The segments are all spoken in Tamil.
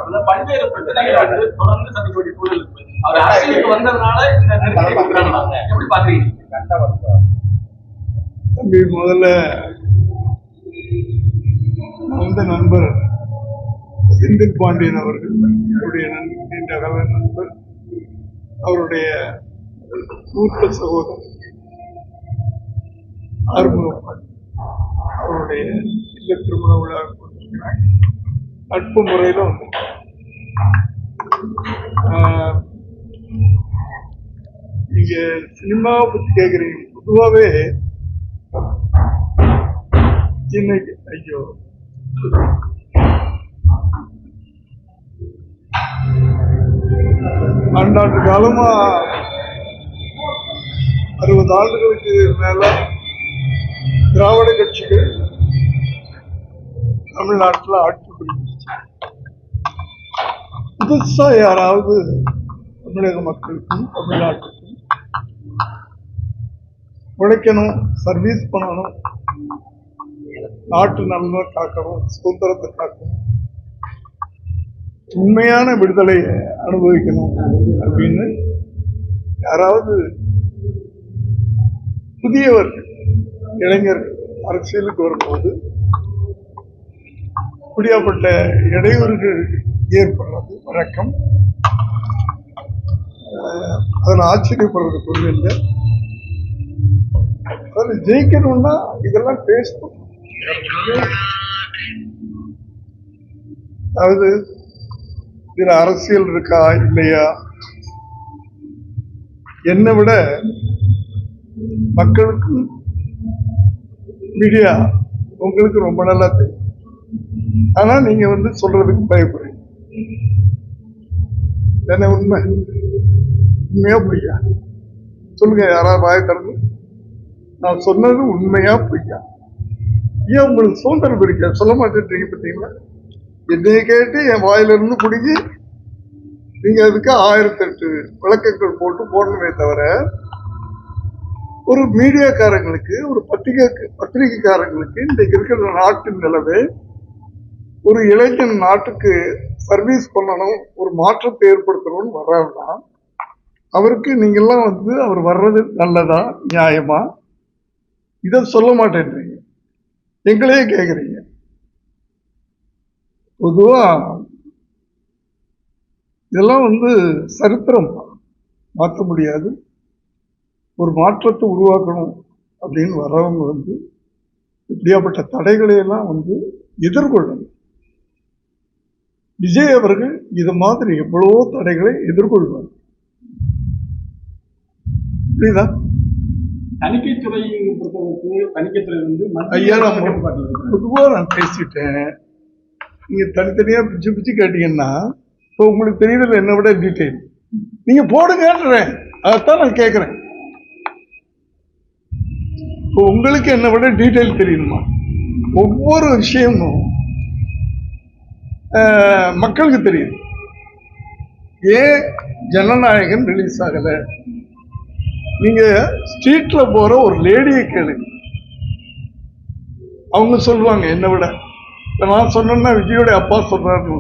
தரப்புல பல்வேறு பிரச்சனைகளை வந்து தொடர்ந்து சந்திக்கக்கூடிய சூழல் இருக்கு. அவர் அரசியலுக்கு வந்ததுனால இந்த நெருக்கடி கொடுக்குறாங்க. எப்படி பாக்குறீங்க? தம்பி, முதல்ல அந்த நண்பர் செந்தில் பாண்டியன் அவர்கள் என்னுடைய நீண்ட கால நண்பர், அவருடைய மூத்த சகோதரர் ஆறுமுகப்பாண்டி அவருடைய இல்ல திருமண விழா நட்பு முறையில வந்து நீங்க சினிமாவை பத்தி கேக்குறீங்க. பொதுவாவே இன்னைக்கு ஐயோ ஆண்டாண்டு காலமா 60 ஆண்டுகளுக்கு மேல திராவிட கட்சிகள் தமிழ்நாட்டில் ஆட்சி புரிஞ்சிச்சு. புதுசா யாராவது தமிழக மக்களுக்கும் தமிழ்நாட்டுக்கும் உழைக்கணும், சர்வீஸ் பண்ணணும், நாட்டு நலனை காக்கணும், சுதந்திரத்தை காக்கணும், உண்மையான விடுதலையை அனுபவிக்கணும் அப்படின்னு யாராவது புதியவர்கள் இளைஞர்கள் அரசியலுக்கு வரும்போது இப்படியாப்பட்ட இடையூறுகள் ஏற்படுறது வழக்கம். அதில் ஆச்சரியப்படுறது பொருள் இல்லை. அதில் ஜெயிக்கணும்னா இதெல்லாம் பேசணும். அதாவது இதுல அரசியல் இருக்கா இல்லையா, என்னை விட மக்களுக்கு மீடியா உங்களுக்கு ரொம்ப நல்லா தெரியும். ஆனா நீங்க வந்து சொல்றதுக்கு பயப்படுறீங்க. என்ன உண்மை? உண்மையா பொய்யா சொல்லுங்க. யாராவது வாய திறந்து நான் சொன்னது உண்மையா பொய்யா? ஏன் உங்களுக்கு சுதந்திரம் இருக்க சொல்ல மாட்டேன்றீங்க? பார்த்தீங்களா? என்னைய கேட்டு என் வாயிலிருந்து பிடிங்கி நீங்க அதுக்கு 1008 விளக்கங்கள் போட்டு போடணுமே தவிர, ஒரு மீடியாக்காரங்களுக்கு, ஒரு பத்திரிகைக்காரங்களுக்கு இன்றைக்கு இருக்கிற நாட்டின் நிலவு, ஒரு இளைஞன் நாட்டுக்கு சர்வீஸ் பண்ணணும், ஒரு மாற்றத்தை ஏற்படுத்தணும்னு வர்றாருன்னா அவருக்கு நீங்கெல்லாம் வந்து அவர் வர்றது நல்லதா நியாயமா? இதை சொல்ல மாட்டேன்றீங்க, எங்களையே கேட்குறீங்க. பொதுவா இதெல்லாம் வந்து சரித்திரம் மாற்ற முடியாது. ஒரு மாற்றத்தை உருவாக்கணும் அப்படின்னு வர்றவங்க வந்து இப்படியாப்பட்ட தடைகளையெல்லாம் வந்து எதிர்கொள்ளணும். விஜய் அவர்கள் இது மாதிரி எவ்வளவோ தடைகளை எதிர்கொள்வார். புரியுதா? தணிக்கைத்துறை தணிக்கைத்துறை வந்து ஐயா, நான் பொதுவா நான் பேசிட்டேன். நீங்க தனித்தனியா பிச்சு பிச்சு கேட்டீங்கன்னா இப்போ உங்களுக்கு தெரியல என்ன விட டீட்டெயில் நீங்க போடுங்கன்றேன். அதைத்தான் நான் கேட்கிறேன். இப்போ உங்களுக்கு என்ன விட டீட்டெயில் தெரியணுமா? ஒவ்வொரு விஷயமும் மக்களுக்கு தெரியுது. ஏன் ஜனநாயகன் ரிலீஸ் ஆகல? நீங்க ஸ்ட்ரீட்ல போற ஒரு லேடியை கேளுங்க, அவங்க சொல்லுவாங்க. என்னை விட நான் சொன்னா விஜயோட அப்பா சொல்றாரு,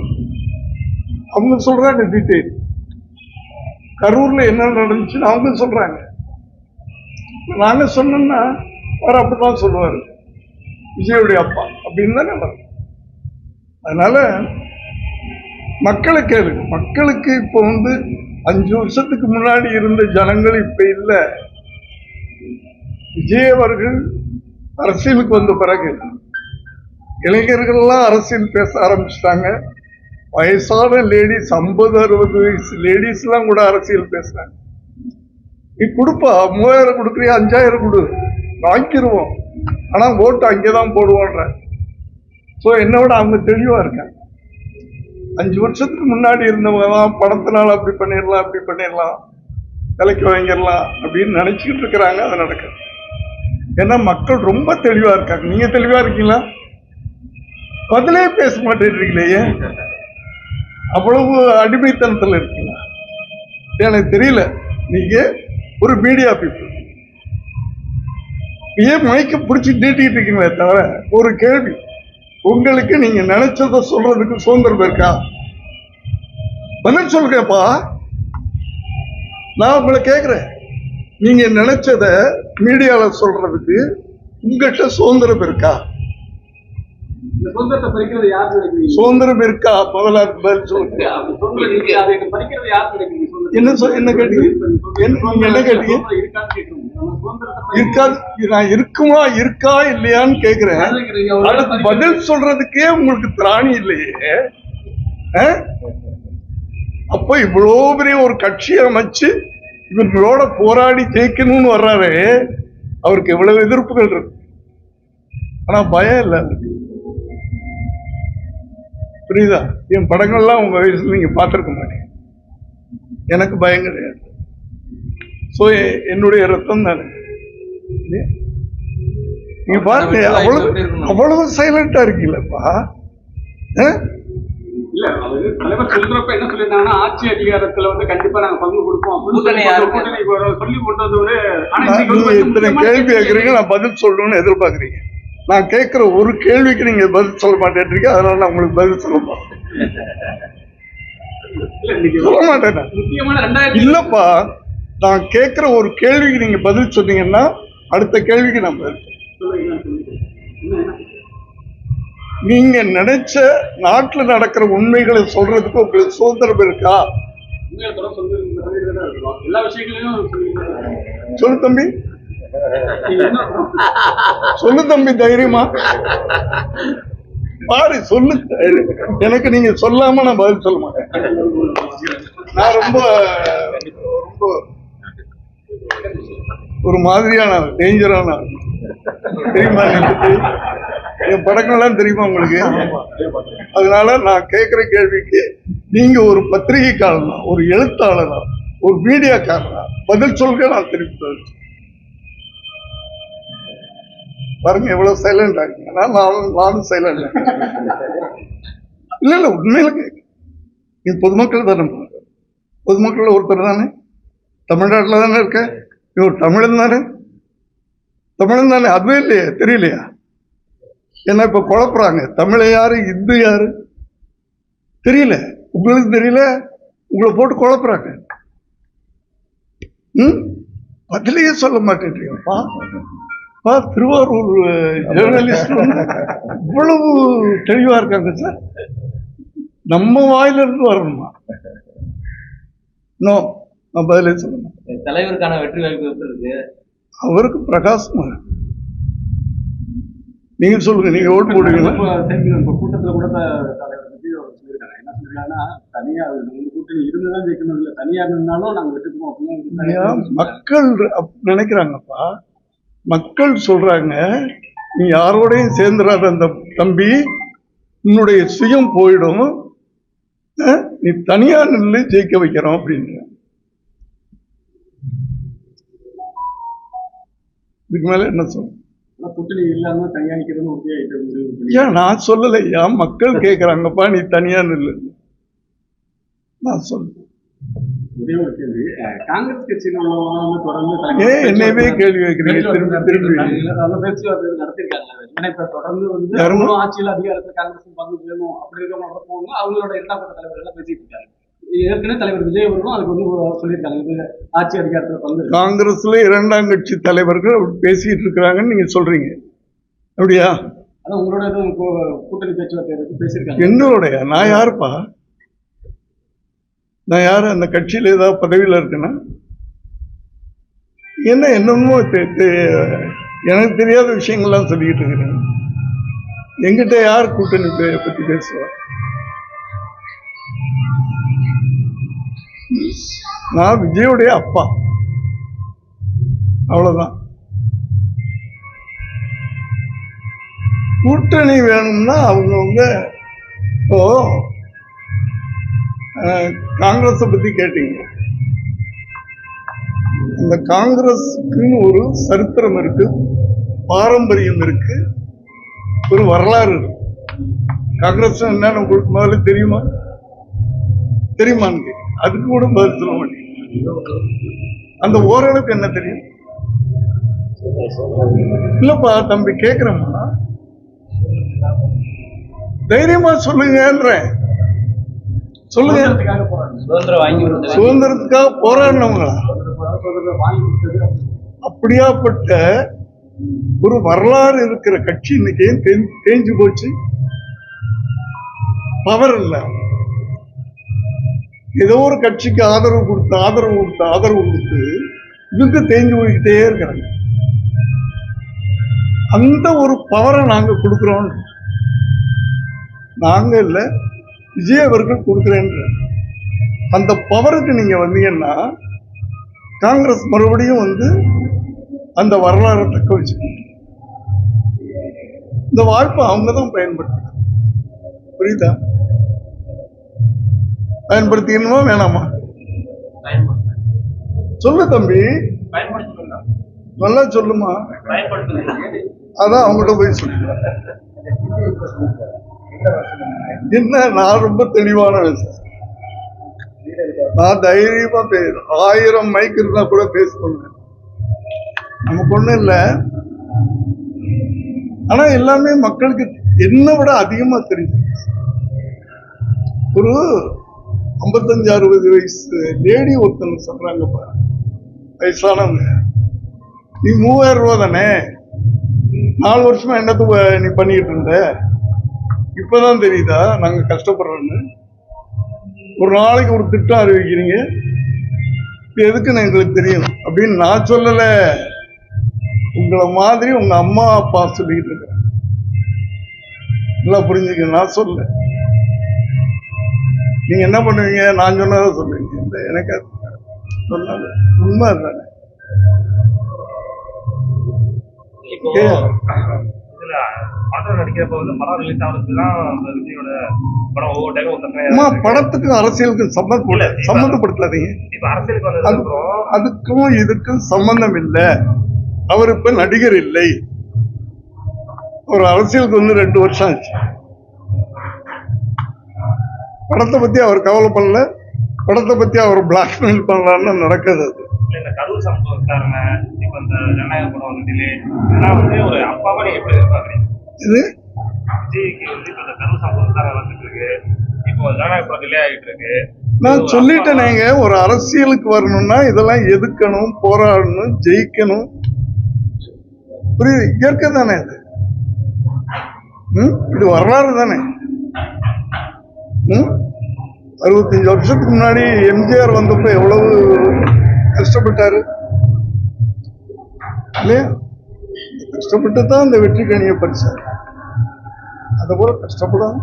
அவங்க சொல்றாங்க டீட்டெயில். கரூர்ல என்ன நடந்துச்சுன்னு அவங்க சொல்றாங்க. நாங்க சொன்னோம்னா அவர் அப்படிதான் சொல்லுவாரு, விஜயோடைய அப்பா அப்படின்னு தானே வரும். அதனால மக்களை கேளுங்க. மக்களுக்கு இப்போ வந்து 5 வருஷத்துக்கு முன்னாடி இருந்த ஜனங்கள் இப்ப இல்ல. விஜய் அவர்கள் அரசியலுக்கு வந்த பிறகு இளைஞர்கள்லாம் அரசியல் பேச ஆரம்பிச்சுட்டாங்க. வயசான லேடிஸ் 50-60 வயசு லேடிஸ் எல்லாம் கூட அரசியல் பேசுறாங்க. நீ கொடுப்பா, 3000 கொடுக்குறியா, 5000 கொடு, வாங்கிடுவோம், ஆனா ஓட்டு அங்கேதான் போடுவோன்ற. ஸோ என்னோட அவங்க தெளிவா இருக்காங்க. 5 வருஷத்துக்கு முன்னாடி இருந்தவங்க தான் பணத்தினால அப்படி பண்ணிடலாம், அப்படி பண்ணிடலாம், விலைக்கு வாங்கிடலாம் அப்படின்னு நினைச்சுக்கிட்டு இருக்கிறாங்க. அது நடக்குது. ஏன்னா மக்கள் ரொம்ப தெளிவா இருக்காங்க. நீங்க தெளிவா இருக்கீங்களா? பதிலே பேச மாட்டேன்றீங்களே, அவ்வளவு அடிமைத்தனத்துல இருக்கீங்க. எனக்கு தெரியல. நீங்க ஒரு மீடியா பீப்புள், ஏன் மைக்க பிடிச்சி நீட்டிக்கிட்டு இருக்கீங்களே தவிர, ஒரு கேள்வி, உங்களுக்கு நீங்க நினைச்சதை சொல்றதுக்கு சுதந்திரம் இருக்கா? பதில் சொல்லுங்கப்பா. நான் உங்களை கேட்கிறேன், நீங்க நினைச்சத மீடியால சொல்றதுக்கு உங்ககிட்ட சுதந்திரம் இருக்கா? இந்த சுதந்திரத்தை பறிக்கிறது யார் நினைக்கிறீங்க? சுதந்திரம் இருக்கா? முதல்ல பதில் சொல்லுங்க. பறிக்கிறது யார் நினைக்கிறீங்க? என்ன கேட்டீங்க? நீங்க என்ன கேட்டீங்க? இருக்கா? நான் இருக்குமா இருக்கா இல்லையான்னு கேக்குறேன். அதுக்கு பதில் சொல்றதுக்கே உங்களுக்கு திராணி இல்லையே. அப்ப இவ்வளோ பெரிய ஒரு கட்சி அமைச்சு இவர்களோட போராடி ஜெயிக்கணும்னு வர்றாரு, அவருக்கு எவ்வளவு எதிர்ப்புகள் இருக்கு. ஆனா பயம் இல்லை. புரியுதா? என் படங்கள்லாம் உங்க வயசுல நீங்க பார்த்திருக்க மாட்டீங்க. எனக்கு பயம் கிடையாது. சோ என்னுடைய ரத்தம் தானே. நீங்க பாருங்க, அவ்வளவு சைலண்டா இருக்கீங்களப்பா. இல்ல, தலைவர் சொல்றப்ப என்ன சொல்லிருந்தாங்கன்னா, ஆட்சி அதிகாரத்துல வந்து கண்டிப்பா நாங்க பங்கு கொடுப்போம் சொல்லி கொண்டு வந்தவரு. இத்தனை கேள்வி கேட்கறீங்க, நான் பதில் சொல்லணும்னு எதிர்பார்க்கறீங்க. நான் கேட்கிற ஒரு கேள்விக்கு நீங்க பதில் சொல்ல மாட்டேன்றீங்க. அதனால நான் உங்களுக்கு பதில் சொல்ல மாட்டேன். இல்லப்பா, நான் கேட்கிற ஒரு கேள்விக்கு நீங்க பதில் சொன்னீங்கன்னா அடுத்த கேள்விக்கு நான் பதில் நீங்க நினைச்ச நாட்டுல நடக்கிற உண்மைகளை சொல்றதுக்கு உங்களுக்கு சுதந்திரம் இருக்கா? சொல்லு தம்பி, சொல்லு தம்பி, தைரியமா பாரு, சொல்லு. எனக்கு நீங்க சொல்லாம நான் பதில் சொல்ல மாட்டேன். நான் ரொம்ப ரொம்ப ஒரு மாதிரியான டேஞ்சரான தெரியுமா? என் படங்கள்லாம் தெரியுமா உங்களுக்கு? அதனால நான் கேட்கிற கேள்விக்கு நீங்க ஒரு பத்திரிகைக்காரனா, ஒரு எழுத்தாளனா, ஒரு மீடியாக்காரனா பதில் சொல்க. நான் திருப்பி பாருங்க எவ்வளவு சைலண்ட் ஆகுங்க. நானும் சைலண்ட். இல்ல இல்ல, உண்மையில நீ பொதுமக்கள் தானே, பொதுமக்கள் ஒருத்தர் தானே, தமிழ்நாட்டில் தானே இருக்க. நீ ஒரு தமிழன் தானே, தமிழன் தானே. அதுவே இல்லையா? தெரியலையா? என்ன இப்ப குழப்புறாங்க, தமிழ யாரு இந்து யாரு தெரியல. உங்களுக்கு தெரியல, உங்களை போட்டு குழப்புறாங்க. பதிலையே சொல்ல மாட்டேன்றீங்கப்பா. திருவாரூர் ஜேர்னலிஸ்ட் இவ்வளவு தெளிவா இருக்காங்க சார். நம்ம வாயில இருந்து வரணுமா? நோ, நான் பதிலே சொல்லணும். தலைவருக்கான வெற்றி வாய்ப்பு இருக்கு. அவருக்கு பிரகாசமா. நீங்க சொல்லுங்க, நீங்க ஓட்டு போடுவீங்களா? கூட்டத்துல கூட தலைவர் விஜய் அவர் சொல்லியிருக்காங்க. என்ன சொல்லிருக்காங்கன்னா, தனியா கூட்டணி இருந்துதான் ஜெயிக்கணும், இல்ல தனியா இருந்தாலும் நாங்க வெற்றிப்போம் அப்படின்னு மக்கள் நினைக்கிறாங்கப்பா. மக்கள் சொல்றாங்க, நீ யாரோடையும் சேர்ந்துடாத அந்த தம்பி, உன்னுடைய சுயம் போயிடும், நீ தனியா நின்று ஜெயிக்க வைக்கிறோம் அப்படின்ற. இதுக்கு மேல என்ன சொல்ல? கூட்டணி இல்லாம தனியா நிக்கிறது. ஏன் நான் சொல்லலையா? மக்கள் கேட்கறாங்கப்பா, நீ தனியா நில்லு. நான் சொல்றேன். ஒரே ஒரு கேள்வி, காங்கிரஸ் கட்சியில தொடர்ந்து என்னவே கேள்வி வைக்கிறீங்க திரும்பி திரும்பி? பேச்சுவார்த்தை நடத்திருக்காங்க. தொடர்ந்து வந்து ஆட்சியில் அதிகாரத்தில் காங்கிரஸ் பங்கு வேணும் அப்படி இருக்க போகணும். அவங்களோட இரண்டாம் தலைவர்கள் எல்லாம் பேசிட்டு இருக்காங்க. ஏற்கனவே தலைவர் விஜய் அவர்களும் அதுக்கு வந்து சொல்லியிருக்காங்க, ஆட்சி அதிகாரத்தில் பங்கு. காங்கிரஸ்ல இரண்டாம் கட்சி தலைவர்கள் பேசிட்டு இருக்கிறாங்கன்னு நீங்க சொல்றீங்க, அப்படியா? அதான் உங்களோட கூட்டணி பேச்சுவார்த்தை பேசியிருக்காங்க. என்னோடைய? நான் யாருப்பா? நான் யாரு? அந்த கட்சியில ஏதாவது பதவியில இருக்குன்னா என்ன என்னமோ எனக்கு தெரியாத விஷயங்கள்லாம் சொல்லிக்கிட்டு இருக்கிறேன். எங்கிட்ட யார் கூட்டணி பத்தி பேசுவா? நான் விஜயோடைய அப்பா, அவ்வளவுதான். கூட்டணி வேணும்னா அவங்கவுங்க. இப்போ காங்கிரஸை பத்தி கேட்டீங்க. இந்த காங்கிரஸுக்குன்னு ஒரு சரித்திரம் இருக்கு, பாரம்பரியம் இருக்கு, ஒரு வரலாறு இருக்கு. காங்கிரஸ் என்னன்னு உங்களுக்கு முதல்ல தெரியுமா? தெரியுமான்னு அதுக்கு கூட பதில் சொல்ல மாட்டேங்க. அந்த ஓரளவுக்கு என்ன தெரியும்? இல்லப்பா தம்பி, கேக்குறேம்மா, தைரியமா சொல்லுங்கன்ற. சொல்லுங்க. சுதந்திரத்துக்காக போராடுங்க. சுதந்திரம் வாங்கி கொடுத்தது சுதந்திரத்துக்காக போராடினவங்களா? சுதந்திரம் வாங்கி கொடுத்தது அப்படின்னு. அப்படியாப்பட்ட ஒரு வரலாறு இருக்கிற கட்சி இன்னைக்கு ஏன் தேஞ்சு போச்சு? பவர் இல்ல. ஏதோ ஒரு கட்சிக்கு ஆதரவு கொடுத்து இவங்க தேஞ்சு போய்கிட்டே இருக்கிறாங்க. அந்த ஒரு பவரை நாங்க கொடுக்கிறோம். நாங்க இல்ல, விஜய் அவர்கள் கொடுக்கிறேன்ற அந்த பவருக்கு நீங்க வந்தீங்கன்னா காங்கிரஸ் மறுபடியும் அந்த வரலாறை தக்க வச்சுக்கணும். இந்த வாய்ப்பை அவங்க தான் பயன்படுத்தணும். புரியுதா? பயன்படுத்திக்கணுமா வேணாமா? சொல்லு தம்பி, நல்லா சொல்லுமா. அதான் அவங்கள்ட்ட போய் சொல்லு. என்ன, நான் ரொம்ப தெளிவான விஷயம். நான் தைரியமா பேசுறேன். 1000 மைக் இருந்தா கூட பேசுவேன். நமக்கு ஒண்ணும் இல்லை. ஆனா எல்லாமே மக்களுக்கு என்னை விட அதிகமா தெரிஞ்சு. ஒரு 55-60 வயசு லேடி ஒருத்தன் சொல்றாங்கப்பா, வயசானவங்க, நீ 3000 ரூபா தானே 4 வருஷமா என்னத்துக்கு நீ பண்ணிட்டு இருந்த, இப்பதான் தெரியுதா நாங்க கஷ்டப்படுறோன்னு? ஒரு நாளைக்கு ஒரு திட்டம் அறிவிக்கிறீங்க, எதுக்குன்னு எங்களுக்கு தெரியும் அப்படின்னு நான் சொல்லல. உங்களை மாதிரி உங்க அம்மா அப்பா சொல்லிட்டு இருக்க. நல்லா புரிஞ்சுக்க, நான் சொல்ல. நீங்க என்ன பண்ணுவீங்க? நான் சொன்னதை சொல்லுவீங்க. இந்த எனக்கு சொன்னது உண்மை தானே. படத்துக்கு அரசியலுக்கு சம்பந்தப்படுத்தாதீங்க. அதுக்கும் இதுக்கும் சம்பந்தம் இல்லை. அவர் இப்ப நடிகர் இல்லை. ஒரு அரசியலுக்கு 2 வருஷம் ஆச்சு. படத்தை பத்தி அவர் கவலைப்படல. படத்தை பத்தி அவர் பிளாக்மெயில் பண்ணலான்னு நடக்குது. அது கரூர் சம்பவம் விசாரணை, இப்ப இந்த ஜனநாயக படம் வந்துட்டிலே ஒரு அப்பாவா நீங்க எப்படி எதிர்பார்க்குறீங்க? இது விஜய்க்கு இப்ப இந்த கரூர் சம்பவம் விசாரணை வந்துட்டு இருக்கு. இப்போ ஜனநாயக படம் டிலே ஆகிட்டு இருக்கு. நான் சொல்லிட்டேனேங்க, ஒரு அரசியலுக்கு வரணும்னா இதெல்லாம் எதுக்கணும், போராடணும், ஜெயிக்கணும். புரியுது? இயற்கை தானே இது. இது வரலாறு தானே. 65 வருஷத்துக்கு முன்னாடி எம்ஜிஆர் வந்தப்ப எவ்வளவு கஷ்டப்பட்டாரு இல்லையா? கஷ்டப்பட்டு தான் இந்த வெற்றி கனியை பறிச்சாரு. அதை போல கஷ்டப்படாம